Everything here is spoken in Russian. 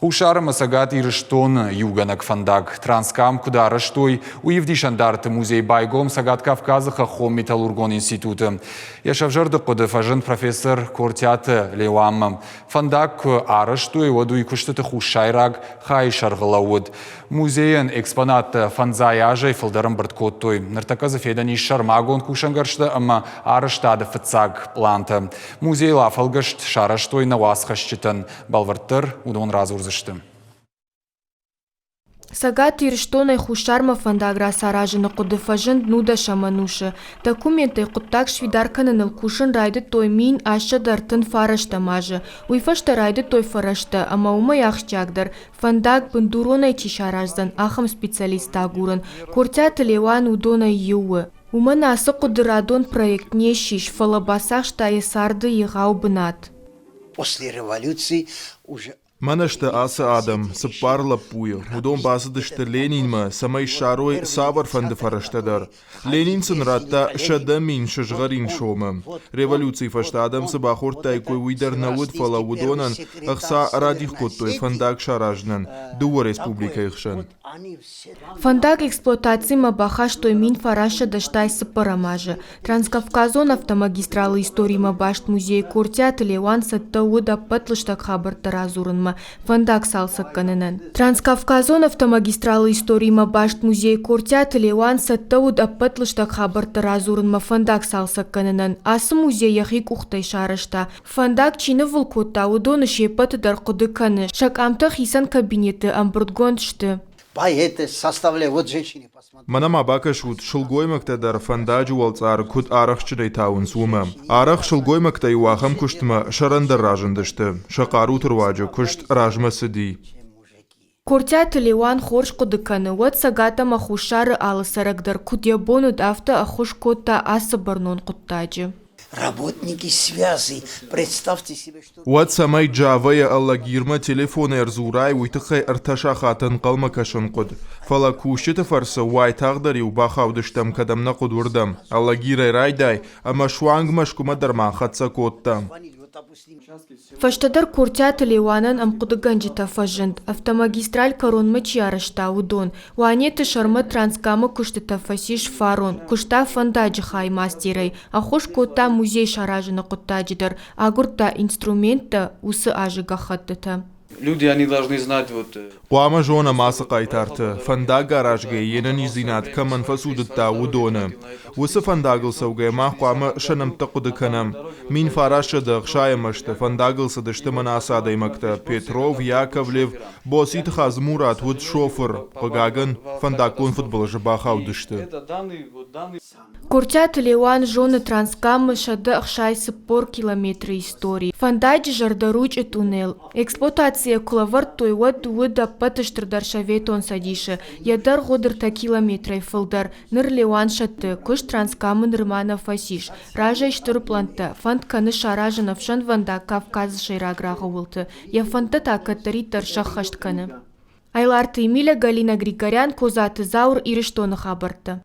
Хушар масагат ирыштон юганак фандак транскам куда рыштой уевдишандарты музей байгом сагат Кавказа хахом металлургон институты. Яшавжарды коды фажын профессор Кортяты Левам. Фандак арыштой воду и куштыты хушайраг хай шаргалауд. Музейен экспонат фанзаяжай фалдарам браткоттой. Нартаказы федани шармагон кушангаршта ама арыштады фыцаг планта. Музей лафалгашт шараштой навасхашчитан. Балвартыр удон разурзы. Сагат ирштонай хушарма фандагра саражына кудыфажын нуда шаманушы. Документы куттак швидарканын кушын райды той мин аша дартын фарашта мажы. Уйфашта райды той фарашта, ама умай ахчагдар. Фандаг бындуронай чишаражзан, ахам специалист агурын. Кортят Леван удонай юы. Уман асы кудырадон проект нещиш, фалабасах штае сарды егау бынат. После революции уже... Манашта аса адам, сапарла пуя, удом базадышта Ленинма, самай шарой савар фанды фараштадар. Ленинсын ратта шадамин шажгарин шома. Революции фаштадам сабахор тайкой уйдар науд фала удонан, ахса радих коттой фандак шаражнан, дуа республика ихшан. Фандак эксплуатации мабахаш той мин фараша даштай сапарамажа. Транскавказон автомагистралы истории мабашт музей Кортят Леван саттауда патлыштак хабар таразурынма. Фандак салсак канынан. Транскавказон автомагистралы истории мабашт музей Кортят Леван саттауда патлыштак хабар таразурынма. Фандак салсак канынан. Асы музей яхик ухтай шарашта. Фандак чины вулкотта удоны шепат даркуды каны. Шак амтах исан кабинеты амбурдгонтшты. Поэты составляют, вот женщины посмотрят. Манама бакашут шулгоймакта дар фандаджу валцар кут арахчыдай таун сума. Арах шулгоймакта юахам куштма шарандар ражындышты. Шакару турваджу кушт ражма сыди. Кортят Леван хорш кудыканы. Вот сагата махушары алысарагдар. Кудьябону дафта ахуш котта асы барнон куттаджи. Работники связи, представьте себе, что... Вот самай джавая аллагирма телефон эрзурай уйтахай арташа хатын калма кашанкуд. Фала кушчита фарса уай тагдари убахавдыштам кадамна кудурдам. Аллагирай райдай, ама шуанг машкума дарма хатса коттам. Фаштадар Кортят Леванан амкудыганжита фажент. Автомагистраль коронмыч ярышта удон. Уанеты шарма транскамы куштыта фасиш фарон. Кушта фандаджи хай мастерай. Ахуш котта музей шаражына куттаджидар. Агурта инструмента усы ажига хаттыта. Люди, они должны знать вот... Қуама жона масы қайтарты. Фандак гаражге енін изинат каман фасудытта удоны. Усы фандагылсауге мах қуама шанымты қудыканам. Мин фарашыдық шайымышты. Фандагылсыдышты манасадай макта. Петров, Яковлев, босит хазмурат уд шофер. Пагаган фандакон футболжы бахаудышты. Кортят Леван жоны транскамы шады ахшай сыппор километры истории. Фандаджи жардаруч и туннел. Эксплуатация кулавар той вот уыда патыштыр даршаветон садиши. Ядар годыр та километрай фылдар. Ныр Леван шатты. Куш транскамы нырмана фасиш. Ража иштыр планта. Фанд каны шаража навшан ванда Кавказ шайраграга улты. Я фанта такаттари таршах хаштканы. Айларты Эмиля Галина Григорян, Козаты Заур и Рештоны хабарты.